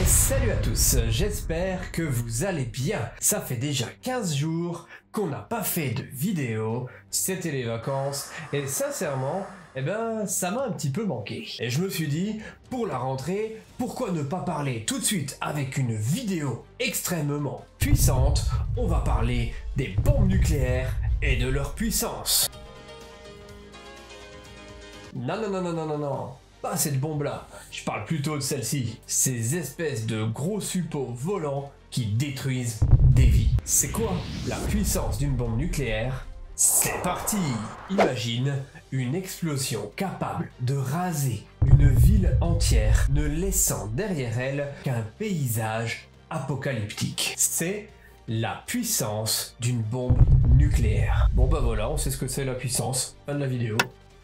Salut à tous, j'espère que vous allez bien. Ça fait déjà 15 jours qu'on n'a pas fait de vidéo, c'était les vacances, et sincèrement, ça m'a un petit peu manqué. Et je me suis dit, pour la rentrée, pourquoi ne pas parler tout de suite avec une vidéo extrêmement puissante? On va parler des bombes nucléaires et de leur puissance. Non. Pas cette bombe-là, je parle plutôt de celle-ci. Ces espèces de gros suppôts volants qui détruisent des vies. C'est quoi la puissance d'une bombe nucléaire? C'est parti! Imagine une explosion capable de raser une ville entière, ne laissant derrière elle qu'un paysage apocalyptique. C'est la puissance d'une bombe nucléaire. Bon bah voilà, on sait ce que c'est la puissance. Fin de la vidéo.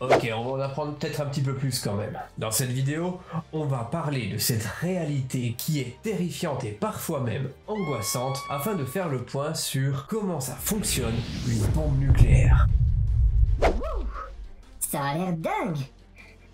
Ok, on va en apprendre peut-être un petit peu plus quand même. Dans cette vidéo, on va parler de cette réalité qui est terrifiante et parfois même angoissante afin de faire le point sur comment ça fonctionne une bombe nucléaire. Ça a l'air dingue!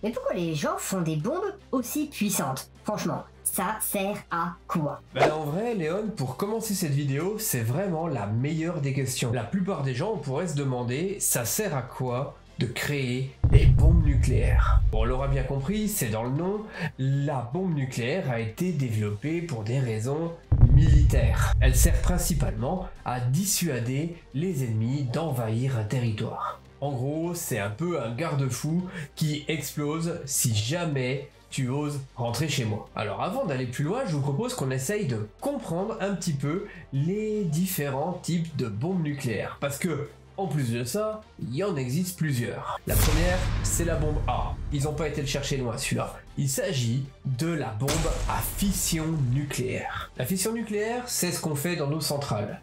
Mais pourquoi les gens font des bombes aussi puissantes? Franchement, ça sert à quoi? En vrai, Léon, pour commencer cette vidéo, c'est vraiment la meilleure des questions. La plupart des gens pourraient se demander, ça sert à quoi de créer des bombes nucléaires? Bon, on l'aura bien compris, c'est dans le nom, la bombe nucléaire a été développée pour des raisons militaires. Elle sert principalement à dissuader les ennemis d'envahir un territoire. En gros, c'est un peu un garde-fou qui explose si jamais tu oses rentrer chez moi. Alors avant d'aller plus loin, je vous propose qu'on essaye de comprendre un petit peu les différents types de bombes nucléaires. Parce que en plus de ça, il y en existe plusieurs. La première, c'est la bombe A. Ils n'ont pas été le chercher loin celui-là. Il s'agit de la bombe à fission nucléaire. La fission nucléaire, c'est ce qu'on fait dans nos centrales.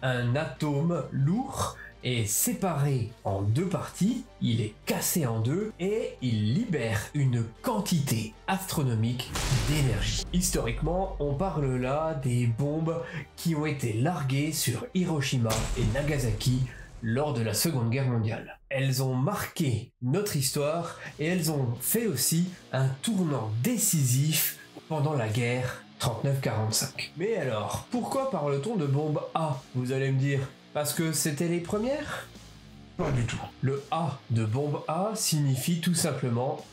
Un atome lourd est séparé en deux parties, il est cassé en deux et il libère une quantité astronomique d'énergie. Historiquement, on parle là des bombes qui ont été larguées sur Hiroshima et Nagasaki lors de la Seconde Guerre mondiale. Elles ont marqué notre histoire et elles ont fait aussi un tournant décisif pendant la guerre 39-45. Mais alors, pourquoi parle-t-on de bombe A? Vous allez me dire, parce que c'était les premières? Pas du tout. Le A de bombe A signifie tout simplement,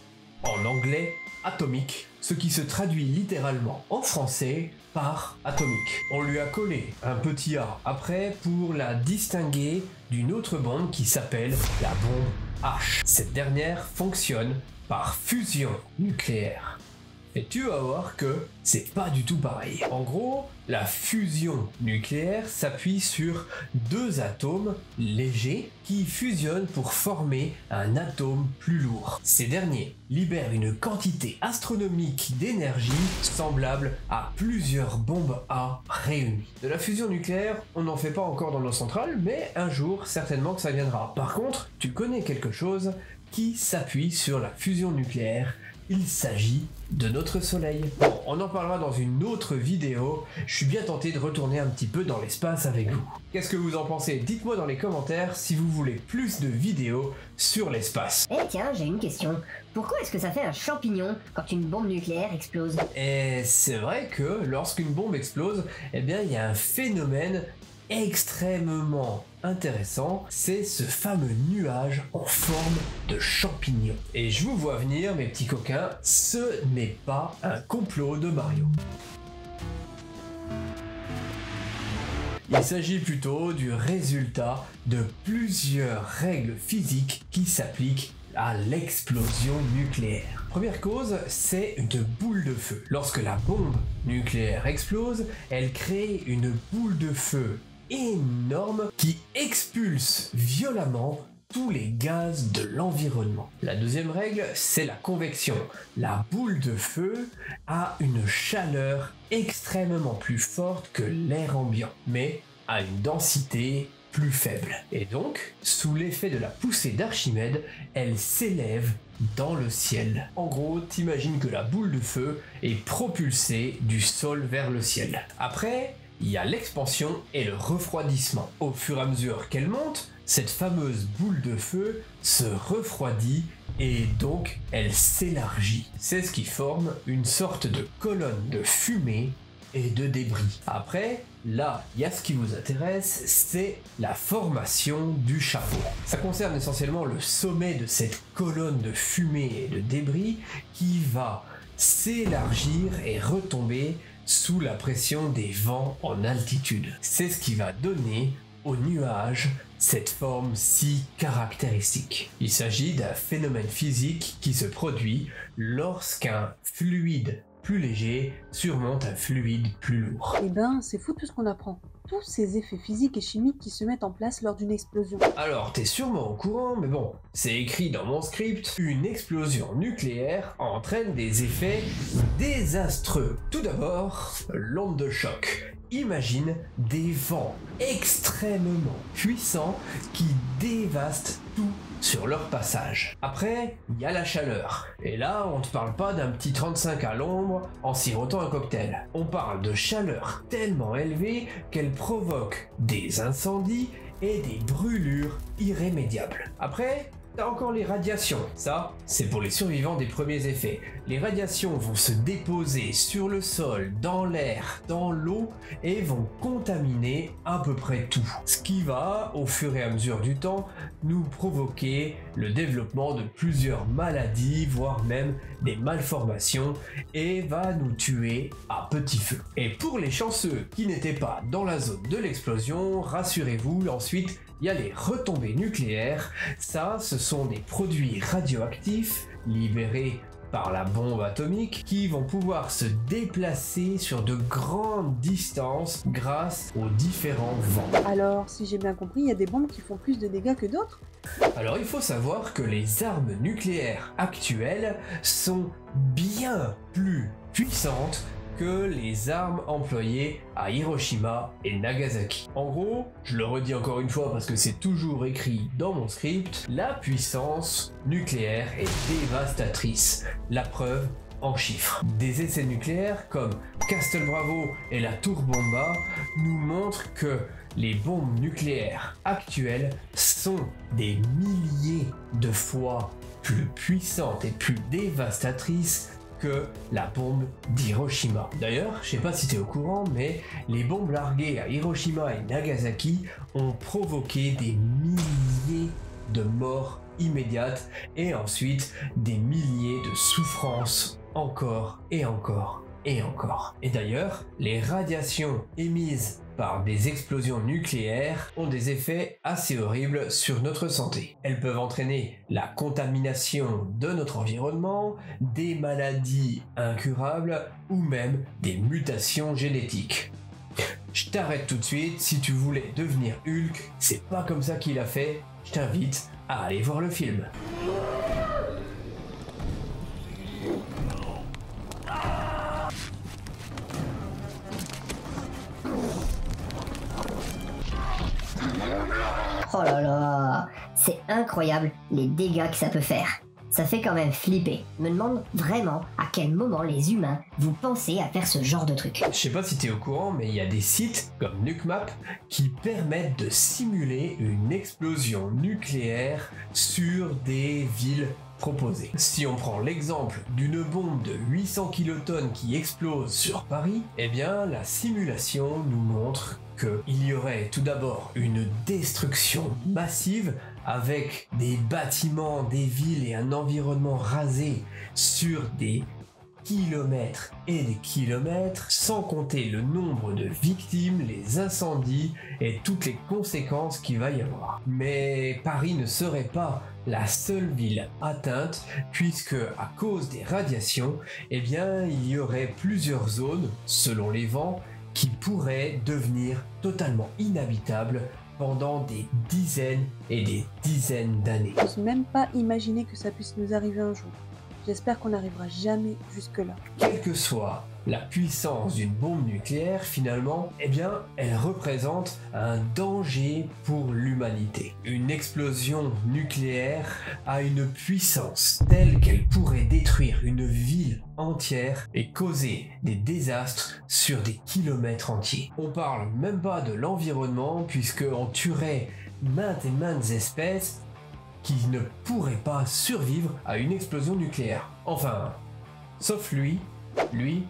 en anglais, atomique, ce qui se traduit littéralement en français par atomique. On lui a collé un petit A après pour la distinguer d'une autre bombe qui s'appelle la bombe H. Cette dernière fonctionne par fusion nucléaire. Et tu vas voir que c'est pas du tout pareil. En gros, la fusion nucléaire s'appuie sur deux atomes légers qui fusionnent pour former un atome plus lourd. Ces derniers libèrent une quantité astronomique d'énergie semblable à plusieurs bombes A réunies. De la fusion nucléaire, on n'en fait pas encore dans nos centrales, mais un jour, certainement que ça viendra. Par contre, tu connais quelque chose qui s'appuie sur la fusion nucléaire. Il s'agit de notre soleil. Bon, on en parlera dans une autre vidéo. Je suis bien tenté de retourner un petit peu dans l'espace avec vous. Qu'est-ce que vous en pensez? Dites-moi dans les commentaires si vous voulez plus de vidéos sur l'espace. Eh tiens, j'ai une question. Pourquoi est-ce que ça fait un champignon quand une bombe nucléaire explose? Et c'est vrai que lorsqu'une bombe explose, il y a un phénomène extrêmement intéressant, c'est ce fameux nuage en forme de champignon. Et je vous vois venir, mes petits coquins, ce n'est pas un complot de Mario. Il s'agit plutôt du résultat de plusieurs règles physiques qui s'appliquent à l'explosion nucléaire. Première cause, c'est une boule de feu. Lorsque la bombe nucléaire explose, elle crée une boule de feu énorme qui expulse violemment tous les gaz de l'environnement. La deuxième règle, c'est la convection. La boule de feu a une chaleur extrêmement plus forte que l'air ambiant, mais à une densité plus faible. Et donc, sous l'effet de la poussée d'Archimède, elle s'élève dans le ciel. En gros, t'imagines que la boule de feu est propulsée du sol vers le ciel. Après, il y a l'expansion et le refroidissement. Au fur et à mesure qu'elle monte, cette fameuse boule de feu se refroidit et donc elle s'élargit. C'est ce qui forme une sorte de colonne de fumée et de débris. Après, là, il y a ce qui vous intéresse, c'est la formation du chapeau. Ça concerne essentiellement le sommet de cette colonne de fumée et de débris qui va s'élargir et retomber sous la pression des vents en altitude. C'est ce qui va donner au nuage cette forme si caractéristique. Il s'agit d'un phénomène physique qui se produit lorsqu'un fluide plus léger surmonte un fluide plus lourd. Eh ben, c'est fou tout ce qu'on apprend. Tous ces effets physiques et chimiques qui se mettent en place lors d'une explosion. Alors, t'es sûrement au courant, mais bon, c'est écrit dans mon script, une explosion nucléaire entraîne des effets désastreux. Tout d'abord, l'onde de choc. Imagine des vents extrêmement puissants qui dévastent tout sur leur passage. Après, il y a la chaleur. Et là, on ne parle pas d'un petit 35 à l'ombre en sirotant un cocktail. On parle de chaleur tellement élevée qu'elle provoque des incendies et des brûlures irrémédiables. Après, t'as encore les radiations. Ça, c'est pour les survivants des premiers effets. Les radiations vont se déposer sur le sol, dans l'air, dans l'eau et vont contaminer à peu près tout. Ce qui va, au fur et à mesure du temps, nous provoquer le développement de plusieurs maladies, voire même des malformations et va nous tuer à petit feu. Et pour les chanceux qui n'étaient pas dans la zone de l'explosion, rassurez-vous, ensuite, il y a les retombées nucléaires. Ça, ce sont des produits radioactifs libérés par la bombe atomique qui vont pouvoir se déplacer sur de grandes distances grâce aux différents vents. Alors, si j'ai bien compris, il y a des bombes qui font plus de dégâts que d'autres? Alors il faut savoir que les armes nucléaires actuelles sont bien plus puissantes que les armes employées à Hiroshima et Nagasaki. En gros, je le redis encore une fois parce que c'est toujours écrit dans mon script, la puissance nucléaire est dévastatrice. La preuve en chiffres. Des essais nucléaires comme Castle Bravo et la Tour Bomba nous montrent que les bombes nucléaires actuelles sont des milliers de fois plus puissantes et plus dévastatrices que la bombe d'Hiroshima. D'ailleurs, je sais pas si tu es au courant, mais les bombes larguées à Hiroshima et Nagasaki ont provoqué des milliers de morts immédiates et ensuite des milliers de souffrances encore et encore et encore. Et d'ailleurs, les radiations émises par des explosions nucléaires ont des effets assez horribles sur notre santé. Elles peuvent entraîner la contamination de notre environnement, des maladies incurables ou même des mutations génétiques. Je t'arrête tout de suite, si tu voulais devenir Hulk, c'est pas comme ça qu'il a fait, je t'invite à aller voir le film. Oh là là, c'est incroyable les dégâts que ça peut faire. Ça fait quand même flipper. Je me demande vraiment à quel moment les humains vous pensez à faire ce genre de truc. Je sais pas si tu es au courant, mais il y a des sites comme NukeMap qui permettent de simuler une explosion nucléaire sur des villes proposées. Si on prend l'exemple d'une bombe de 800 kilotonnes qui explose sur Paris, eh bien la simulation nous montre qu'il y aurait tout d'abord une destruction massive avec des bâtiments, des villes et un environnement rasé sur des kilomètres et des kilomètres, sans compter le nombre de victimes, les incendies et toutes les conséquences qu'il va y avoir. Mais Paris ne serait pas la seule ville atteinte, puisque à cause des radiations, eh bien, il y aurait plusieurs zones, selon les vents, qui pourraient devenir totalement inhabitables pendant des dizaines et des dizaines d'années. J'ose même pas imaginer que ça puisse nous arriver un jour. J'espère qu'on n'arrivera jamais jusque-là. Quelle que soit la puissance d'une bombe nucléaire, finalement, eh bien, elle représente un danger pour l'humanité. Une explosion nucléaire a une puissance telle qu'elle pourrait détruire une ville entière et causer des désastres sur des kilomètres entiers. On parle même pas de l'environnement puisque on tuerait maintes et maintes espèces qui ne pourraient pas survivre à une explosion nucléaire. Enfin, sauf lui,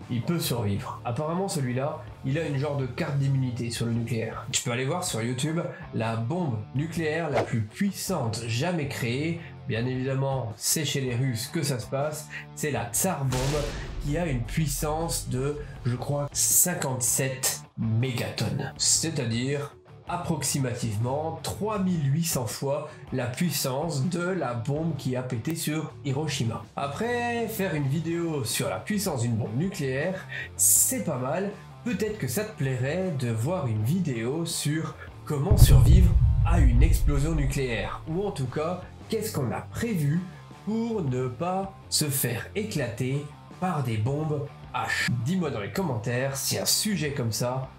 il peut survivre. Apparemment celui-là, il a une genre de carte d'immunité sur le nucléaire. Tu peux aller voir sur YouTube la bombe nucléaire la plus puissante jamais créée. Bien évidemment, c'est chez les Russes que ça se passe. C'est la Tsar Bombe qui a une puissance de, je crois, 57 mégatonnes. C'est-à-dire approximativement 3800 fois la puissance de la bombe qui a pété sur Hiroshima. Après, faire une vidéo sur la puissance d'une bombe nucléaire, c'est pas mal. Peut-être que ça te plairait de voir une vidéo sur comment survivre à une explosion nucléaire. Ou en tout cas, qu'est-ce qu'on a prévu pour ne pas se faire éclater par des bombes H. Dis-moi dans les commentaires si un sujet comme ça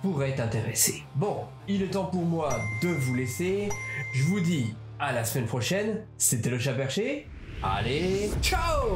pourrait t'intéresser. Bon, il est temps pour moi de vous laisser. Je vous dis à la semaine prochaine. C'était le Chat Perché. Allez, ciao!